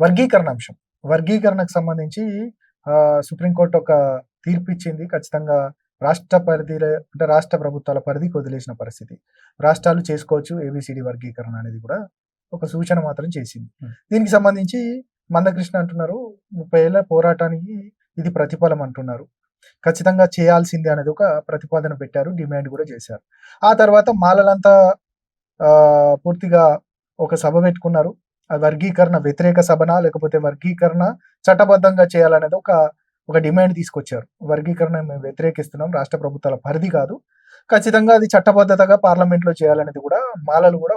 వర్గీకరణ అంశం. వర్గీకరణకు సంబంధించి సుప్రీంకోర్టు ఒక తీర్పు ఇచ్చింది. ఖచ్చితంగా రాష్ట్ర పరిధిలో అంటే రాష్ట్ర ప్రభుత్వాల పరిధికి వదిలేసిన పరిస్థితి. రాష్ట్రాలు చేసుకోవచ్చు ఏబిసిడి వర్గీకరణ అనేది కూడా ఒక సూచన మాత్రం చేసింది. దీనికి సంబంధించి మందకృష్ణ అంటున్నారు 30 ఏళ్ల పోరాటానికి ఇది ప్రతిఫలం అంటున్నారు. ఖచ్చితంగా చేయాల్సిందే అనేది ఒక ప్రతిపాదన పెట్టారు. డిమాండ్ కూడా చేశారు. ఆ తర్వాత మాలలంతా పూర్తిగా ఒక సభ పెట్టుకున్నారు. ఆ వర్గీకరణ వ్యతిరేక సభనా లేకపోతే వర్గీకరణ చట్టబద్ధంగా చేయాలనేది ఒక డిమాండ్ తీసుకొచ్చారు. వర్గీకరణ మేము వ్యతిరేకిస్తున్నాం, రాష్ట్ర ప్రభుత్వాల పరిధి కాదు, ఖచ్చితంగా అది చట్టబద్ధతగా పార్లమెంట్లో చేయాలనేది కూడా మాలలు కూడా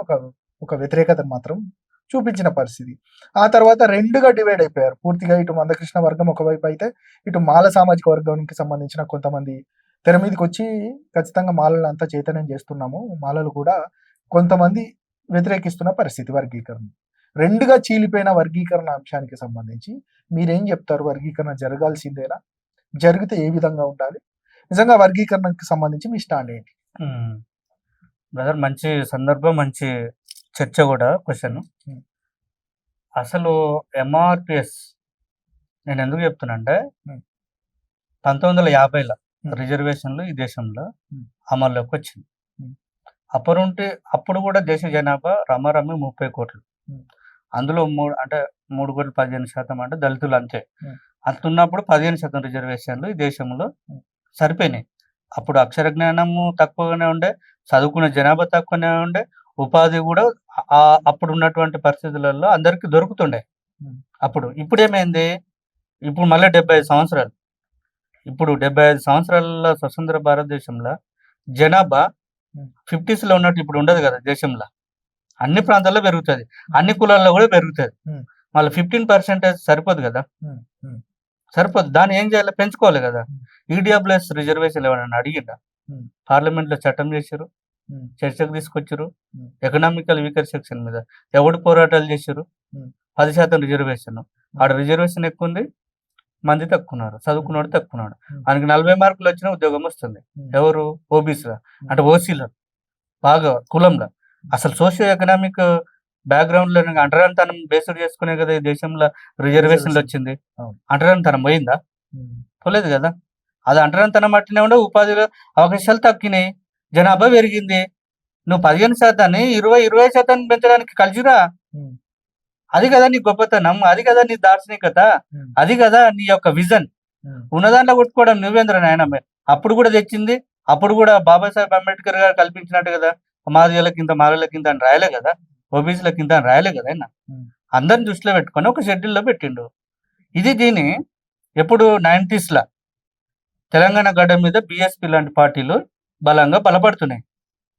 ఒక వ్యతిరేకతను మాత్రం చూపించిన పరిస్థితి. ఆ తర్వాత రెండుగా డివైడ్ అయిపోయారు పూర్తిగా. ఇటు మందకృష్ణ వర్గం ఒకవైపు అయితే, ఇటు మాల సామాజిక వర్గానికి సంబంధించిన కొంతమంది తెర మీదకి వచ్చి ఖచ్చితంగా మాలలు అంతా చైతన్యం చేస్తున్నాము, మాలలు కూడా కొంతమంది వ్యతిరేకిస్తున్న పరిస్థితి వర్గీకరణ. రెండుగా చీలిపోయిన వర్గీకరణ అంశానికి సంబంధించి మీరేం చెప్తారు? వర్గీకరణ జరగాల్సిందేనా? జరిగితే ఏ విధంగా ఉండాలి? నిజంగా వర్గీకరణకు సంబంధించి మీ స్టాండ్ ఏంటి? బ్రదర్, మంచి సందర్భం, మంచి చర్చ కూడా. క్వశ్చన్ అసలు ఎంఆర్పిఎస్ నేను ఎందుకు చెప్తున్నా అంటే 1950లో రిజర్వేషన్లు ఈ దేశంలో అమల్లోకి వచ్చింది. అప్పుడు కూడా దేశ జనాభా రమారమి 30 కోట్లు. అందులో 3,15% అంటే దళితులు అంతే. అంతున్నప్పుడు 15% రిజర్వేషన్లు ఈ దేశంలో సరిపోయినాయి. అప్పుడు అక్షర జ్ఞానము తక్కువగానే ఉండే, చదువుకున్న జనాభా తక్కువనే ఉండే, ఉపాధి కూడా అప్పుడు ఉన్నటువంటి పరిస్థితులలో అందరికీ దొరుకుతుండే అప్పుడు. ఇప్పుడు ఏమైంది? ఇప్పుడు మళ్ళీ 75 సంవత్సరాలు. ఇప్పుడు 75 సంవత్సరాల స్వతంత్ర భారతదేశంలో జనాభా 50s ఉన్నట్టు ఇప్పుడు ఉండదు కదా దేశంలో. అన్ని ప్రాంతాల్లో పెరుగుతుంది, అన్ని కులాల్లో కూడా పెరుగుతుంది. మళ్ళీ 15% సరిపోదు కదా, సరిపోదు. దాన్ని ఏం చేయాలి? పెంచుకోవాలి కదా. ఈడబ్ల్యూఎస్ రిజర్వేషన్ ఎవరైనా అడిగిందా? పార్లమెంట్లో చట్టం చేశారు, చర్చకు తీసుకొచ్చారు. ఎకనామికల్ వీకర్ సెక్షన్ మీద ఎవడు పోరాటాలు చేశారు? 10% రిజర్వేషన్. ఆడ రిజర్వేషన్ ఎక్కువ ఉంది, మంది తక్కున్నారు, చదువుకున్నాడు తక్కున్నాడు. ఆయనకి 40 మార్కులు వచ్చినా ఉద్యోగం వస్తుంది. ఎవరు? ఓబీసీలో అంటే ఓసీలో బాగా కులంలో. అసలు సోషియో ఎకనామిక్ బ్యాక్గ్రౌండ్ లో అంటరానితనం బేస్డ్ చేసుకునే కదా ఈ దేశంలో రిజర్వేషన్లు వచ్చింది. అంటరానితనం పోయిందా? పోలేదు కదా. అది అంటరానితనం అట్టినే ఉండే, ఉపాధిలో అవకాశాలు తగ్గినాయి, జనాభా పెరిగింది. నువ్వు 15% 20% పెంచడానికి కలిసిరా. అది కదా నీ గొప్పతనం, అది కదా నీ దార్శనికత, అది కదా నీ యొక్క విజన్. ఉన్నదాంట్లో కొట్టుకోవడం నువ్వేంద్ర నాయన. అప్పుడు కూడా తెచ్చింది, అప్పుడు కూడా బాబాసాహెబ్ అంబేద్కర్ గారు కల్పించినట్టు కదా. మాదిగల కింద మాలల కింద అని రాయలే కదా, ఓబీసీల కింద అని రాయలే కదా. ఆయన అందరిని దృష్టిలో పెట్టుకొని ఒక షెడ్యూల్లో పెట్టిండు. దీని ఎప్పుడు 90s తెలంగాణ గడ్డ మీద బీఎస్పీ లాంటి పార్టీలు బలంగా బలపడుతున్నాయి.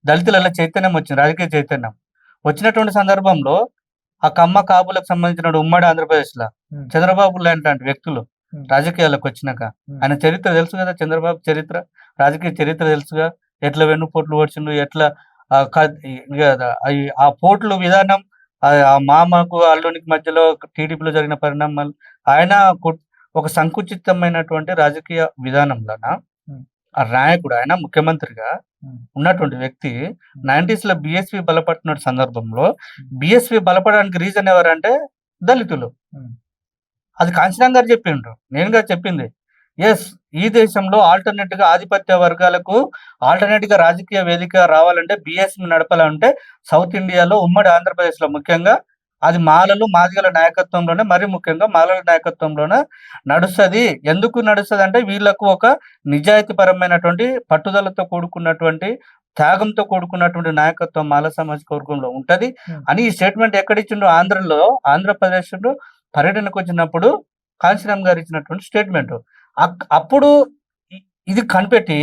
దళితులలో చైతన్యం వచ్చింది, రాజకీయ చైతన్యం వచ్చినటువంటి సందర్భంలో ఆ కమ్మ కాపులకు సంబంధించిన ఉమ్మడి ఆంధ్రప్రదేశ్లో చంద్రబాబు లాంటి వ్యక్తులు రాజకీయాలకు వచ్చినాక, ఆయన చరిత్ర తెలుసు కదా, చంద్రబాబు చరిత్ర, రాజకీయ చరిత్ర తెలుసుగా. ఎట్లా వెన్నుపోట్లు ఓడ్చిండు, ఎట్లా ఆ పోట్లు విధానం, ఆ మామకు అల్లునికి మధ్యలో టీడీపీలో జరిగిన పరిణామాలు, ఆయన ఒక సంకుచితమైనటువంటి రాజకీయ విధానంలోన ఆ నాయకుడు, ఆయన ముఖ్యమంత్రిగా ఉన్నటువంటి వ్యక్తి 90s బీఎస్పీ బలపడుతున్న సందర్భంలో బీఎస్పీ బలపడడానికి రీజన్ ఎవరంటే దళితులు. అది కాంచనం గారు చెప్పిండ్రు, నేనుగా చెప్పింది. ఎస్, ఈ దేశంలో ఆల్టర్నేట్ గా ఆధిపత్య వర్గాలకు ఆల్టర్నేట్ గా రాజకీయ వేదిక రావాలంటే, బీఎస్పీ నడపాలంటే సౌత్ ఇండియాలో ఉమ్మడి ఆంధ్రప్రదేశ్ లో ముఖ్యంగా అది మాలలు మాదిగల నాయకత్వంలోనే, మరీ ముఖ్యంగా మాలల నాయకత్వంలోనే నడుస్తుంది. ఎందుకు నడుస్తుంది అంటే వీళ్ళకు ఒక నిజాయితీ పరమైనటువంటి పట్టుదలతో కూడుకున్నటువంటి త్యాగంతో కూడుకున్నటువంటి నాయకత్వం మాల సామాజిక వర్గంలో ఉంటది అని ఈ స్టేట్మెంట్ ఎక్కడిచ్చిండో ఆంధ్రప్రదేశ్ లో పర్యటనకు వచ్చినప్పుడు కాంచనం గారు ఇచ్చినటువంటి స్టేట్మెంట్. అప్పుడు ఇది కనిపెట్టి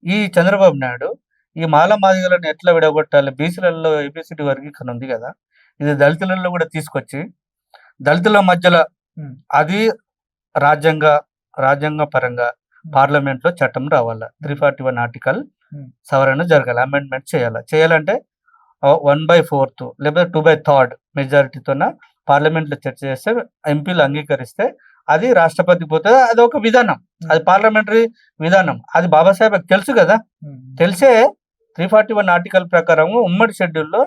ఈ చంద్రబాబు నాయుడు ఈ మాల మాదిగలను ఎట్లా విడగొట్టాలి, బీసీలలో ఏబిసిడి వర్గీకరణ ఉంది కదా, ఇది దళితులలో కూడా తీసుకొచ్చి దళితుల మధ్యలో అది రాజ్యాంగ పరంగా పార్లమెంట్ లో చట్టం రావాలా, 341 ఆర్టికల్ సవరణ జరగాలి, అమెండ్మెంట్ చేయాలంటే 1/4 లేకపోతే 2/3 మెజారిటీతోన పార్లమెంట్ లో చర్చ చేస్తే, ఎంపీలు అంగీకరిస్తే అది రాష్ట్రపతికి పోతుంది. అది ఒక విధానం, అది పార్లమెంటరీ విధానం. అది బాబాసాహెబ్ తెలుసు కదా, తెలిసే 341 ఆర్టికల్ ప్రకారం ఉమ్మడి షెడ్యూల్లో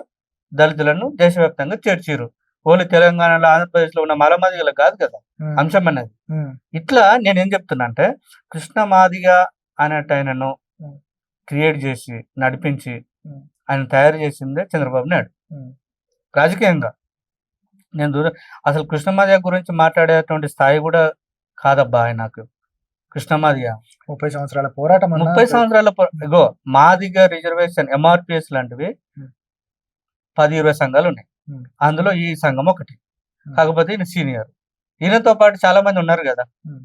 దళితులను దేశవ్యాప్తంగా చేర్చిరు. ఓన్లీ తెలంగాణలో ఆంధ్రప్రదేశ్లో ఉన్న మాలమాదిగలకు కాదు కదా ఉమ్, అంశం అనేది. ఉమ్, ఇట్లా నేనేం చెప్తున్నా అంటే కృష్ణ మాదిగ అనేట ఆయనను ఉమ్, క్రియేట్ చేసి నడిపించి ఉమ్, ఆయన తయారు చేసిందే చంద్రబాబు నాయుడు ఉమ్, రాజకీయంగా. నేను అసలు కృష్ణమాదిగ గురించి మాట్లాడేటువంటి స్థాయి కూడా కాదబ్బా ఆయనకు. కృష్ణమాదిగ 30 సంవత్సరాల పోరాటం అన్న 30 సంవత్సరాల ఇగో మాదిగ రిజర్వేషన్ ఎంఆర్పిఎస్ లాంటివి ఉమ్, 10-20 సంఘాలు ఉన్నాయి. ఉమ్, అందులో ఈ సంఘం ఒకటి. ఉమ్, కాకపోతే ఈయన సీనియర్. ఈయనతో పాటు చాలా మంది ఉన్నారు కదా, ఉమ్,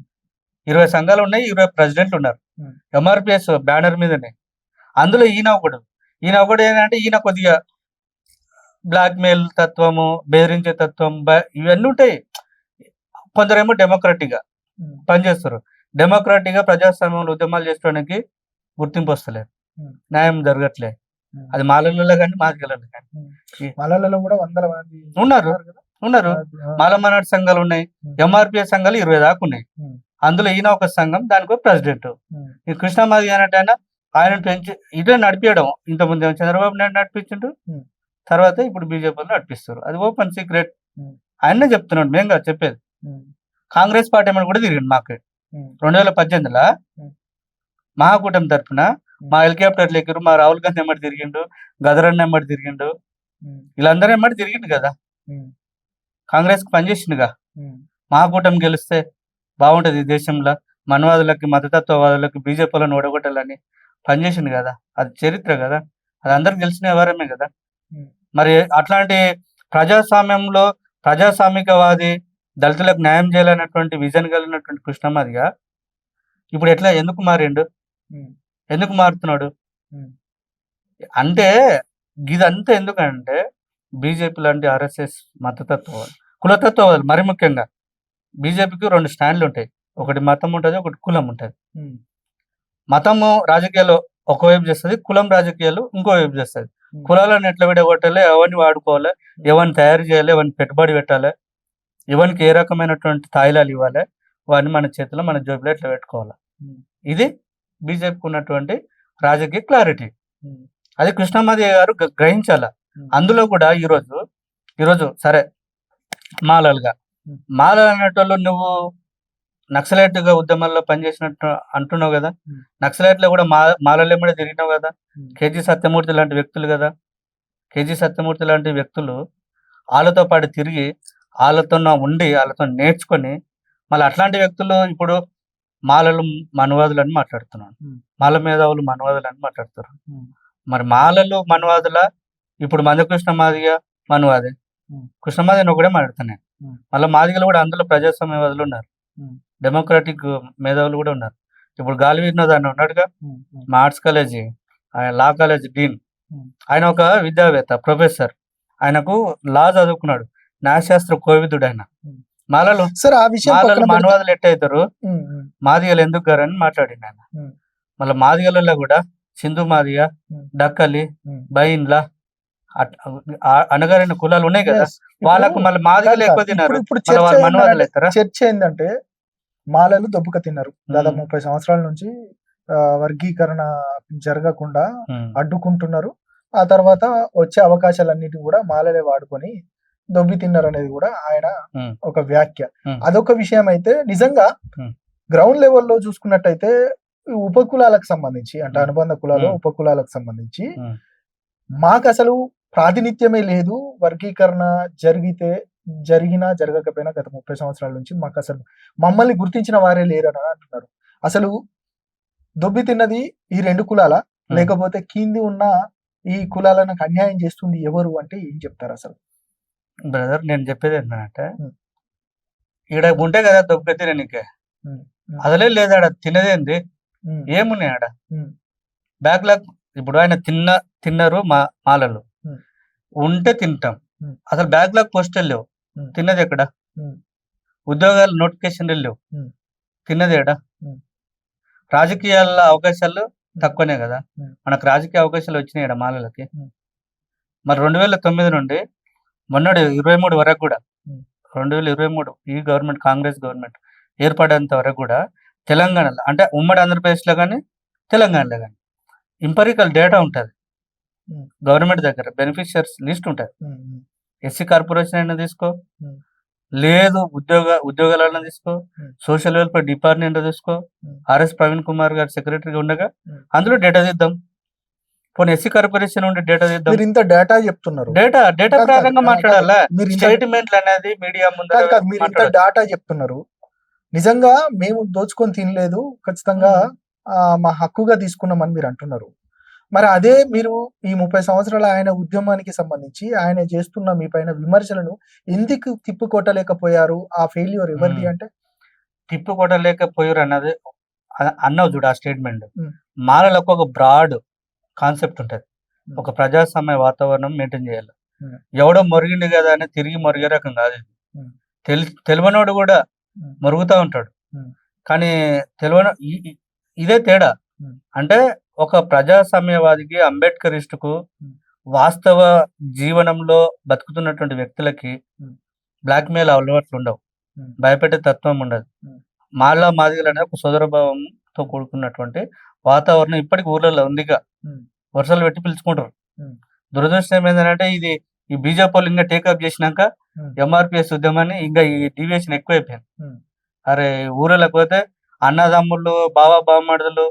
20 సంఘాలు ఉన్నాయి, 20 ప్రెసిడెంట్లు ఉన్నారు ఉమ్, ఎంఆర్పిఎస్ బ్యానర్ మీదనే. అందులో ఈయన ఒకడు ఏంటంటే ఈయన కొద్దిగా బ్లాక్ మెయిల్ తత్వము, బెదిరించే తత్వం ఇవన్నీ ఉంటాయి. కొందరేమో డెమోక్రటిక్ గా ఉమ్, పనిచేస్తారు. డెమోక్రటిక్ గా ప్రజాస్వామ్యంలో ఉద్యమాలు చేసుకోవడానికి గుర్తింపు వస్తలేదు, ఉమ్, న్యాయం జరగట్లేదు. ఉమ్, అది మాలలలో కానీ మాదిగలలో కానీ ఉమ్. మలలలో కూడా వందల మంది ఉన్నారు. కదా. ఉన్నారు ఆ, మాలమనాడు సంఘాలు ఉన్నాయి, ఉమ్, ఎంఆర్పిఎస్ సంఘాలు 20 దాకా ఉన్నాయి. ఉమ్, అందులో ఈయన ఒక సంఘం, దానికి ఒక ప్రెసిడెంట్. ఉమ్, ఈ కృష్ణమాది అన్నట్టు ఆయన పెంచి ఇదే నడిపించడం. ఇంతకుముందు ఏమో చంద్రబాబు నాయుడు నడిపించిండు, ఉమ్, తర్వాత ఇప్పుడు బీజేపీలో నడిపిస్తారు. అది ఓపెన్ సీక్రెట్. ఉమ్, ఆయనే చెప్తున్నాడు, మేము కాదు చెప్పేది. ఉమ్, కాంగ్రెస్ పార్టీ ఏమైనా కూడా తిరిగిండు మాకు ఉమ్, 2018లో ఉమ్, మహాకూటమి తరఫున. మా హెలికాప్టర్లు ఎక్కిరు, మా రాహుల్ గాంధీ ఎమ్మటి తిరిగిండు, గదరన్న ఎమ్మటి తిరిగిండు, ఉమ్, వీళ్ళందరూ ఎమ్మటి తిరిగిండు కదా. ఉమ్, కాంగ్రెస్ కి పనిచేసిండుగా. ఉమ్, మహాకూటమి గెలిస్తే బాగుంటది ఈ దేశంలో, మనవాదులకి మతతత్వవాదులకి బీజేపీలను ఓడగొట్టాలని పనిచేసిండు కదా. అది చరిత్ర కదా, అది అందరికి తెలిసిన వ్యవహారమే కదా. ఉమ్, మరి అట్లాంటి ప్రజాస్వామ్యంలో ప్రజాస్వామికవాది, దళితులకు న్యాయం చేయాలన్నటువంటి విజన్ కలిగినటువంటి కృష్ణమాదిగా ఇప్పుడు ఎందుకు మారిండు, ఉమ్, ఎందుకు మారుతున్నాడు ఉమ్, అంటే ఇదంతా ఎందుకంటే బీజేపీ లాంటి ఆర్ఎస్ఎస్ మతతత్వవాదులు, కులతత్వవాదులు మరి ముఖ్యంగా. బీజేపీకి 2 స్టాండ్లు ఉంటాయి, ఒకటి మతం ఉంటుంది, ఒకటి కులం ఉంటుంది. ఉమ్, మతము రాజకీయాలు ఒకవైపు చేస్తుంది, కులం రాజకీయాలు ఇంకోవైపు చేస్తుంది. ఉమ్, కులాలను ఎట్లా విడగొట్టాలి, ఎవరిని వాడుకోవాలి, ఎవరిని తయారు చేయాలి, ఎవరిని పెట్టుబడి పెట్టాలి, ఎవరికి ఏ రకమైనటువంటి తాయిలాలు ఇవ్వాలి, వాడిని మన చేతిలో మన జోబులో ఎట్లా పెట్టుకోవాలి. ఉమ్, ఇది బీజేపీకి ఉన్నటువంటి రాజకీయ క్లారిటీ. ఉమ్, అది కృష్ణమాది గారు గ్రహించాల. ఉమ్, అందులో కూడా ఈరోజు సరే మాలలుగా ఉమ్, మాలలు అనేటోళ్ళు నువ్వు నక్సలైట్గా ఉద్యమాల్లో పనిచేసినట్టు అంటున్నావు కదా. ఉమ్, నక్సలైట్లో కూడా మాలలు తిరిగినావు కదా. ఉమ్, కేజీ సత్యమూర్తి లాంటి వ్యక్తులు కదా. కేజీ సత్యమూర్తి లాంటి వ్యక్తులు వాళ్ళతో పాటు తిరిగి, వాళ్ళతో ఉండి, వాళ్ళతో నేర్చుకొని, మళ్ళీ అట్లాంటి వ్యక్తులు ఇప్పుడు మాలలు మనువాదులు అని మాట్లాడుతున్నాను, ఉమ్, మాల మేధావులు మనువాదులు అని మాట్లాడుతారు. ఉమ్, మరి మాలలు మనువాదుల, ఇప్పుడు మందకృష్ణ మాదిగ మనువాదే. ఉమ్, కృష్ణమాది అని ఒకటే మాట్లాడుతున్నాను. ఉమ్, మళ్ళీ మాదిగలు కూడా అందులో ప్రజాస్వామ్యవాదులు ఉన్నారు, ఉమ్, డెమోక్రాటిక్ మేధావులు కూడా ఉన్నారు. ఇప్పుడు గాలి వినోద్ అని ఉన్నాడుగా, ఉమ్, ఉమ్, మా ఆర్ట్స్ కాలేజీ, ఆయన లా కాలేజ్ డీన్. ఉమ్, ఆయన ఒక విద్యావేత్త, ప్రొఫెసర్. ఆయనకు లా చదువుకున్నాడు, న్యాయశాస్త్ర కోవిదుడు ఆయన. ఉమ్. మాలలు సార్ ఆ విషయం పక్కన పెడితే- మానవాదులు ఎట్టయితారు, ఉమ్, ఉమ్, మాదిగలు ఎందుకు గారని మాట్లాడింది ఆయన. ఉమ్, మళ్ళీ మాదిగలలో కూడా సింధు మాదిగ, ఉమ్, డక్కలి, ఉమ్. బైన్ల అనగారిన కులాలు ఉన్నాయి కదా. Yes. ఇప్పుడు- వాళ్ళకు మళ్ళీ మాదిగలు ఎక్కువ ఇప్పుడు తిన్నారు, ఇప్పుడు మళ్ళీ వాళ్ళు చర్చ మనవాదులు ఏందంటే- అవుతారా? చర్చ ఏంటంటే మాలలు దొబ్బుక తిన్నారు దాదాపు 30 సంవత్సరాల నుంచి. వర్గీకరణ జరగకుండా అడ్డుకుంటున్నారు. ఆ తర్వాత వచ్చే అవకాశాలన్నిటి కూడా మాలలే వాడుకొని దొబ్బి తిన్నారు అనేది కూడా ఆయన ఉమ్. ఒక వ్యాఖ్య. ఉమ్. అదొక విషయం అయితే, నిజంగా ఉమ్. గ్రౌండ్ లెవెల్లో చూసుకున్నట్టయితే ఈ ఉపకులాలకు సంబంధించి అంటే ఉమ్. అనుబంధ కులాలు, ఉమ్. ఉపకులాలకు సంబంధించి ఉమ్. మాకు అసలు ప్రాతినిధ్యమే లేదు. వర్గీకరణ జరిగినా జరగకపోయినా గత 30 సంవత్సరాల నుంచి మాకు అసలు మమ్మల్ని గుర్తించిన వారే లేరని అంటున్నారు. అసలు దొబ్బి తిన్నది ఈ 2 కులాల, లేకపోతే కింది ఉన్న ఈ కులాలను అన్యాయం చేస్తుంది ఎవరు అంటే ఏం చెప్తారు అసలు? బ్రదర్, నేను చెప్పేది ఏంటంటే, ఉమ్. ఈడ ఉంటే కదా దొబ్బ తిననీకే, ఉమ్, ఉమ్, అసలే లేదు ఆడ తినదేంది, ఉమ్, ఏమున్నాయి ఆడ ఉమ్, బ్యాక్లాగ్. ఇప్పుడు ఆయన తిన్నారు మాలలు, ఉమ్. ఉంటే తింటాం, ఉమ్. అసలు బ్యాక్లాగ్ పోస్టులు లేవు, ఉమ్. తిన్నది ఎక్కడ? ఉమ్. ఉద్యోగాలు నోటిఫికేషన్లు లేవు, ఉమ్. తిన్నది ఎక్కడ? ఉమ్. రాజకీయాల అవకాశాలు తక్కువనే కదా. ఉమ్. మనకు రాజకీయ అవకాశాలు వచ్చినాయి ఇక్కడ మాలలకి. ఉమ్. మరి 2009 నుండి మొన్నటి 23 వరకు కూడా, ఉమ్. 2023 ఈ గవర్నమెంట్, కాంగ్రెస్ గవర్నమెంట్ ఏర్పడేంత వరకు కూడా తెలంగాణలో, అంటే ఉమ్మడి ఆంధ్రప్రదేశ్లో కానీ తెలంగాణలో కానీ ఎంపరికల్ డేటా ఉంటుంది ఉమ్. గవర్నమెంట్ దగ్గర, బెనిఫిషియర్స్ లిస్ట్ ఉంటుంది. ఉమ్. ఎస్సీ కార్పొరేషన్ అయినా తీసుకో, ఉమ్, లేదు ఉద్యోగాలన్నా తీసుకో, ఉమ్, సోషల్ వెల్ఫేర్ డిపార్ట్మెంట్ తీసుకో, ఉమ్, ఆర్ఎస్ ప్రవీణ్ కుమార్ గారు సెక్రటరీగా ఉండగా ఉమ్. అందులో డేటా తీద్దాం. పోనీ ఎస్సీ కార్పొరేషన్ ఉండే డేటా తీద్దాం. మీరు ఇంత డేటా చెప్తున్నారు. డేటా కాదు కాదు ప్రకారంగా కాదు, మాట్లాడాలా. మీరు ఇంత స్టేట్మెంట్లు అనేది మీడియా ముందర కాదు కాదు మీరు ఇంత మాట్లాడొచ్చు. డేటా చెప్తున్నారు. నిజంగా మేము దోచుకొని తినలేదు, ఖచ్చితంగా మా హక్కుగా తీసుకున్నామని మీరు అంటున్నారు. మరి అదే మీరు ఈ 30 సంవత్సరాల ఆయన ఉద్యమానికి సంబంధించి ఆయన చేస్తున్న మీ పైన విమర్శలను ఎందుకు తిప్పుకొట్టలేకపోయారు? ఆ ఫెయిల్యూర్ ఎవరిది ఉమ్. అంటే? తిప్పుకొట్టలేకపోయారు అన్నది అన్నావు చూడు ఆ స్టేట్మెంట్. ఉమ్, మాలలకు ఒక బ్రాడ్ కాన్సెప్ట్ ఉంటది. ఉమ్, ఒక ప్రజాస్వామ్య వాతావరణం మెయింటైన్ చేయాలి. ఉమ్, ఎవడో మొరిగిండు కదా అని తిరిగి మొరిగే రకం కాదు ఇది. ఉమ్, తెలివనోడు కూడా ఉమ్, మొరుగుతూ ఉంటాడు. ఉమ్, కానీ తెలివన ఇదే తేడా. ఉమ్, అంటే ఒక ప్రజాస్వామ్యవాదికి, అంబేద్కరిస్టుకు, ఉమ్, వాస్తవ జీవనంలో బతుకుతున్నటువంటి వ్యక్తులకి ఉమ్, బ్లాక్మెయిల్ అలవాట్లు ఉండవు, ఉమ్, భయపెట్టే తత్వం ఉండదు. ఉమ్, మాదిగలు అనేది ఒక సోదరభావంతో కూడుకున్నటువంటి వాతావరణం ఇప్పటికి ఊర్లలో ఉందిగా. ఉమ్, వరుసలు పెట్టి పిలుచుకుంటారు. ఉమ్, దురదృష్టం ఏంటంటే ఈ బీజేపీ వాళ్ళు ఇంకా టేకప్ చేసినాక ఉమ్, ఎంఆర్పిఎస్ ఉద్యమాన్ని ఇంకా ఈ డీవియేషన్ ఎక్కువైపోయింది. ఉమ్, అరే ఊళ్ళకి పోతే అన్నదమ్ముళ్ళు, బావమరుదులు,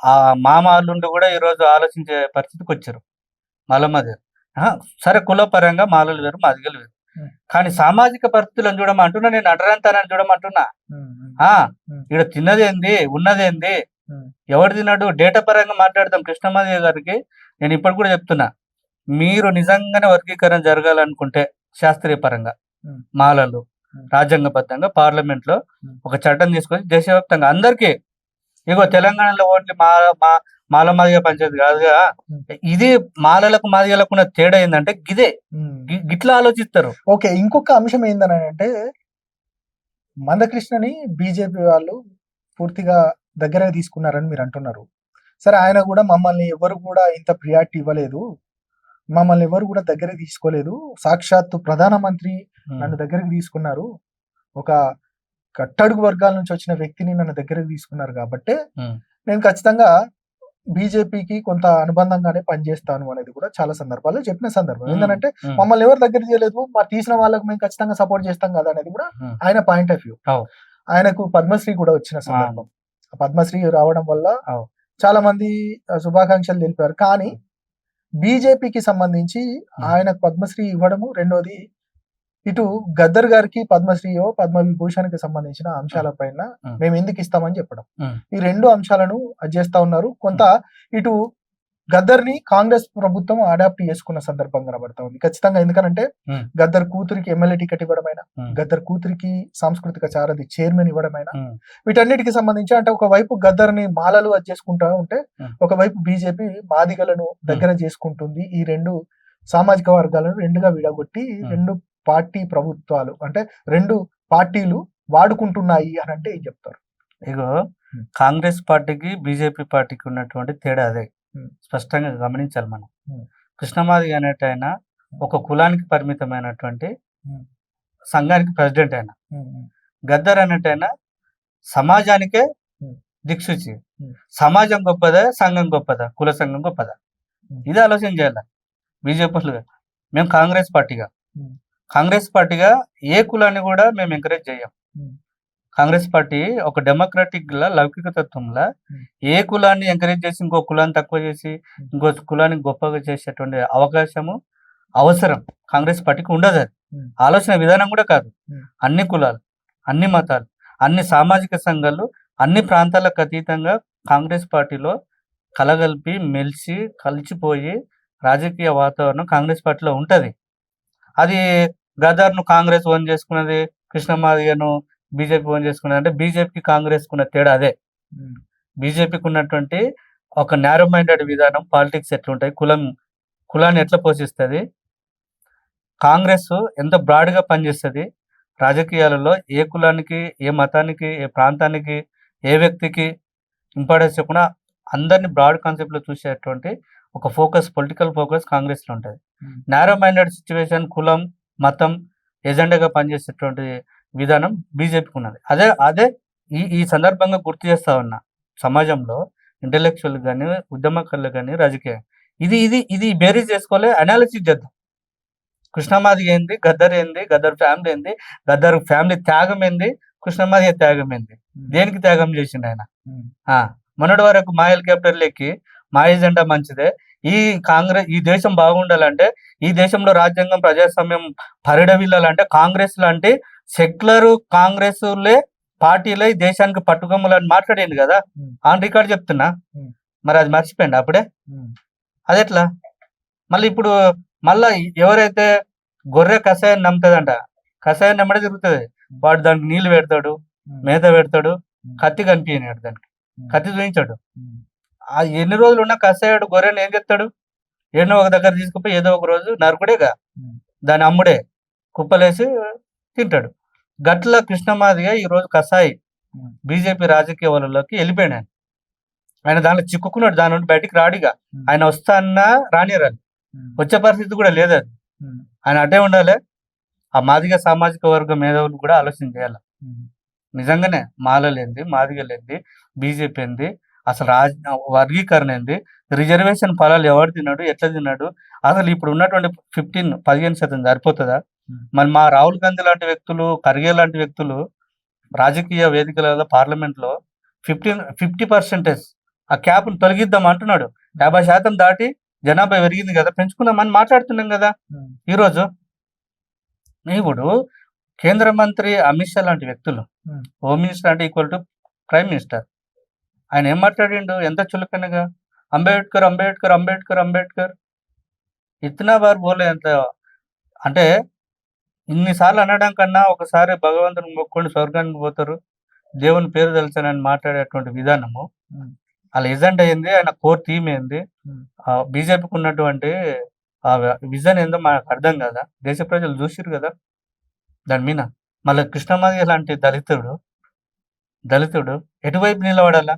ఆ మామ అల్లుండు కూడా ఈరోజు ఆలోచించే పరిస్థితికి వచ్చారు మాల మధ్య. సరే కులపరంగా మాలలు వేరు, మాదిగలు వేరు. ఉమ్, కానీ సామాజిక పరిస్థితులను చూడమంటున్నా, నేను అటరంతానని చూడమంటున్నా. ఉమ్, ఉమ్, ఆ ఉమ్, ఇక్కడ తిన్నదేంది, ఉన్నదేంది, ఉమ్, ఎవరు తిన్నాడు, డేటా పరంగా మాట్లాడతాం. కృష్ణమాదిగ గారికి నేను ఇప్పటి కూడా చెప్తున్నా, మీరు నిజంగానే వర్గీకరణ జరగాలనుకుంటే శాస్త్రీయ పరంగా ఉమ్, మాలలు ఉమ్, రాజ్యాంగబద్ధంగా పార్లమెంట్ లో ఉమ్, ఒక చట్టం తీసుకొని దేశవ్యాప్తంగా అందరికీ, ఇగో తెలంగాణలో ఓన్లీ మాల మాదిగ పంచాయతీ కాదుగా, ఉమ్, ఇది మాలలకు మాదిగలకు ఉన్న తేడా ఏంటంటే గిదే, ఉమ్. గిట్లా ఆలోచిస్తారు. ఓకే, ఇంకొక అంశం ఏందని అంటే మందకృష్ణని బీజేపీ వాళ్ళు పూర్తిగా దగ్గరగా తీసుకున్నారని మీరు అంటున్నారు. సరే, ఆయన కూడా మమ్మల్ని ఎవరు కూడా ఇంత ప్రియారిటీ ఇవ్వలేదు, మమ్మల్ని ఎవరు కూడా దగ్గరికి తీసుకోలేదు, సాక్షాత్తు ప్రధానమంత్రి నన్ను దగ్గరికి తీసుకున్నారు, ఒక కట్టడుగు వర్గాల నుంచి వచ్చిన వ్యక్తిని నన్ను దగ్గరికి తీసుకున్నారు కాబట్టి ఉమ్, నేను ఖచ్చితంగా బీజేపీకి కొంత అనుబంధంగానే పనిచేస్తాను అనేది కూడా చాలా సందర్భాల్లో చెప్పిన సందర్భం. ఏంటంటే ఉమ్, మమ్మల్ని ఎవరు దగ్గర చేయలేదు, మరి తీసిన వాళ్ళకు మేము ఖచ్చితంగా సపోర్ట్ చేస్తాం కదా అనేది కూడా ఉమ్. ఆయన పాయింట్ ఆఫ్ వ్యూ. అవు. ఆయనకు పద్మశ్రీ కూడా వచ్చిన సందర్భం. ఆ పద్మశ్రీ రావడం వల్ల అవు. చాలా మంది శుభాకాంక్షలు తెలిపారు. కానీ బీజేపీకి సంబంధించి ఆయనకు పద్మశ్రీ ఇవ్వడము, రెండోది ఇటు గద్దర్ గారికి పద్మశ్రీయో పద్మవిభూషణ్కి సంబంధించిన అంశాలపైన మేము ఎందుకు ఇస్తామని చెప్పడం, ఈ రెండు అంశాలను చేస్తా ఉన్నారు. కొంత ఇటు గద్దర్ని కాంగ్రెస్ ప్రభుత్వం అడాప్ట్ చేసుకున్న సందర్భం కనబడతా ఉంది ఖచ్చితంగా. ఎందుకంటే గద్దర్ కూతురికి ఎమ్మెల్యే టికెట్ ఇవ్వడమైనా, గద్దర్ కూతురికి సాంస్కృతిక సారథి చైర్మన్ ఇవ్వడమైనా, వీటన్నిటికి సంబంధించి అంటే ఒకవైపు గద్దర్ని మాలలు అది చేసుకుంటా ఉంటే, ఒకవైపు బీజేపీ మాదిగలను దగ్గర చేసుకుంటుంది. ఈ రెండు సామాజిక వర్గాలను రెండుగా విడగొట్టి రెండు పార్టీ ప్రభుత్వాలు అంటే రెండు పార్టీలు వాడుకుంటున్నాయి అని అంటే ఏం చెప్తారు? ఇగో కాంగ్రెస్ పార్టీకి బీజేపీ పార్టీకి ఉన్నటువంటి తేడా అదే స్పష్టంగా గమనించాలి మనం. కృష్ణమాదిగ అనేట ఆయన ఒక కులానికి పరిమితమైనటువంటి సంఘానికి ప్రెసిడెంట్ అయినా, గద్దర్ అనేట ఆయన సమాజానికే దిక్సూచి. సమాజం గొప్పదా, సంఘం గొప్పదా, కుల సంఘం గొప్పదా, ఇది ఆలోచన చేయాలి బీజేపీ. మేము కాంగ్రెస్ పార్టీగా ఏ కులాన్ని కూడా మేము ఎంకరేజ్ చేయం. కాంగ్రెస్ పార్టీ ఒక డెమోక్రాటిక్ లా, లౌకిక తత్వంలా ఏ కులాన్ని ఎంకరేజ్ చేసి ఇంకో కులాన్ని తక్కువ చేసి ఇంకో కులాన్ని గొప్పగా చేసేటువంటి అవకాశము, అవసరం కాంగ్రెస్ పార్టీకి ఉండదు. అది ఆలోచన విధానం కూడా కాదు. అన్ని కులాలు, అన్ని మతాలు, అన్ని సామాజిక సంఘాలు, అన్ని ప్రాంతాలకు అతీతంగా కాంగ్రెస్ పార్టీలో కలగలిపి మెలిసి కలిసిపోయి రాజకీయ వాతావరణం కాంగ్రెస్ పార్టీలో ఉంటది. అది గదర్ను కాంగ్రెస్ ఓన్ చేసుకున్నది, కృష్ణమాదిగను బీజేపీ ఓన్ చేసుకున్నది. అంటే బీజేపీకి కాంగ్రెస్ కున్న తేడా అదే. బీజేపీకి ఉన్నటువంటి ఒక నేరో మైండెడ్ విధానం, పాలిటిక్స్ ఎట్లుంటాయి, కులాన్ని ఎట్లా పోషిస్తుంది, కాంగ్రెస్ ఎంత బ్రాడ్గా పనిచేస్తుంది రాజకీయాలలో, ఏ కులానికి, ఏ మతానికి, ఏ ప్రాంతానికి, ఏ వ్యక్తికి ఇంపార్టెన్స్ చెప్పకుండా అందరినీ బ్రాడ్ కాన్సెప్ట్లో చూసేటువంటి ఒక ఫోకస్, పొలిటికల్ ఫోకస్ కాంగ్రెస్లో ఉంటుంది. నేరో మైండెడ్ సిచ్యువేషన్, కులం, మతం ఎజెండాగా పనిచేసేటువంటి విధానం బీజేపీకి ఉన్నది. అదే ఈ సందర్భంగా గుర్తు చేస్తా ఉన్నా. సమాజంలో ఇంటలెక్చువల్ కానీ, ఉద్యమకారులు కానీ, రాజకీయ ఇది బేరీజ్ చేసుకోవాలి, అనాలిసిస్ చేద్దాం. కృష్ణమాదిగ ఏంది, గద్దర్ ఏంది, గద్దర్ ఫ్యామిలీ ఏంది, గద్దర్ ఫ్యామిలీ త్యాగం ఏంది, కృష్ణమాదిగ త్యాగం ఏంది, దేనికి త్యాగం చేసిండు ఆయన? మొన్నటి వరకు మా హెలికాప్టర్లు ఎక్కి మా ఎజెండా మంచిదే, ఈ దేశం బాగుండాలంటే, ఈ దేశంలో రాజ్యాంగం ప్రజాస్వామ్యం పరిడవిల్లాలంటే కాంగ్రెస్ లాంటి సెక్యులర్ కాంగ్రెస్లే పార్టీలే ఈ దేశానికి పట్టుకొమ్మలని మాట్లాడింది కదా, ఆన్ రికార్డ్ చెప్తున్నా. మరి అది మర్చిపోయింది అప్పుడే, అది ఎట్లా? మళ్ళీ ఇప్పుడు మళ్ళా ఎవరైతే గొర్రె కషాయం నమ్ముతుందంట, కషాయం నమ్మడే తిరుగుతుంది, వాడు దానికి నీళ్లు పెడతాడు, మేత పెడతాడు, కత్తి కనిపించాడు, దానికి కత్తి చూపించాడు. ఆ ఎన్ని రోజులు ఉన్న కషాయాడు గొర్రెని ఏం చెప్తాడు? ఏడో ఒక దగ్గర తీసుకుపోయి ఏదో ఒక రోజు నరుకుడేగా, దాని అమ్ముడే కుప్పలేసి తింటాడు. గట్ల కృష్ణమాదిగా ఈ రోజు కషాయి బీజేపీ రాజకీయ వలలోకి వెళ్ళిపోయాడు. ఆయన దాంట్లో చిక్కుకున్నాడు, దాని నుండి బయటికి రాడిగా. ఆయన వస్తాన్నా రానిరాలి, వచ్చే పరిస్థితి కూడా లేదు. అది ఆయన అటే ఉండాలి. ఆ మాదిగ సామాజిక వర్గ మేధావులు కూడా ఆలోచన చేయాలి. నిజంగానే మాలలేంది, మాదిగలేంది, బీజేపీ ఏంది, అసలు వర్గీకరణ ఏంది, రిజర్వేషన్ ఫలాలు ఎవరు తిన్నాడు, ఎట్లా తిన్నాడు, అసలు ఇప్పుడు ఉన్నటువంటి 15% సరిపోతుందా? మరి మా రాహుల్ గాంధీ లాంటి వ్యక్తులు, ఖర్గే లాంటి వ్యక్తులు రాజకీయ వేదికలలో పార్లమెంట్లో 50% ఆ క్యాప్ను తొలగిద్దాం అంటున్నాడు. 50% దాటి జనాభా పెరిగింది కదా, పెంచుకుందామని మాట్లాడుతున్నాం కదా. ఈరోజు ఇప్పుడు కేంద్ర మంత్రి అమిత్ షా లాంటి వ్యక్తులు, హోమ్ మినిస్టర్ అంటే ఈక్వల్ టు ప్రైమ్ మినిస్టర్, ఆయన ఏం మాట్లాడిండు ఎంత చులకనగా? అంబేద్కర్ అంబేద్కర్ అంబేద్కర్ అంబేద్కర్ ఇతనా బార్ బోలే అంత. అంటే ఇన్నిసార్లు అనడం కన్నా ఒకసారి భగవంతుని మొక్కుని స్వర్గానికి పోతారు, దేవుని పేరు తెలుసానని మాట్లాడేటువంటి విధానము, వాళ్ళ ఎజెండా ఏంది, ఆయన కోర్ థీమ్ ఏంది, బీజేపీకి ఉన్నటువంటి ఆ విజన్ ఏందో మనకు అర్థం కదా. దేశ ప్రజలు చూసిరు కదా దాని మీద. మళ్ళీ కృష్ణమాదిగ లాంటి దళితుడు ఎటువైపు నిలబడాలా?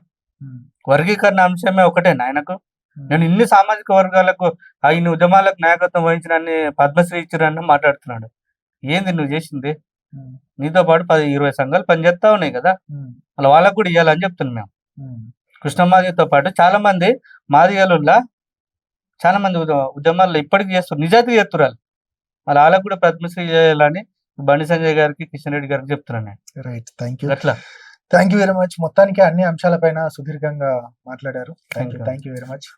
వర్గీకరణ అంశమే ఒకటేనా ఆయనకు? నేను ఇన్ని సామాజిక వర్గాలకు ఇన్ని ఉద్యమాలకు నాయకత్వం వహించిన పద్మశ్రీ ఇచ్చిరని మాట్లాడుతున్నాడు. ఏంది నువ్వు చేసింది? నీతో పాటు 10-20 సంఘాలు పనిచేస్తా ఉన్నాయి కదా, మళ్ళీ వాళ్ళకు కూడా ఇవ్వాలని చెప్తున్నాం మేము. కృష్ణమాదిగతో పాటు చాలా మంది మాదిగలులా చాలా మంది ఉద్యమాల్లో ఇప్పటికీ చేస్తారు, నిజాయితీ చేస్తున్నారు. మళ్ళీ వాళ్ళకు కూడా పద్మశ్రీ చేయాలని బండి సంజయ్ గారికి, కిషన్ రెడ్డి గారికి చెప్తున్నాను నేను. Right, thank you. అట్లా థ్యాంక్ యూ వెరీ మచ్. మొత్తానికి అన్ని అంశాలపైన సుదీర్ఘంగా మాట్లాడారు. Thank you very much.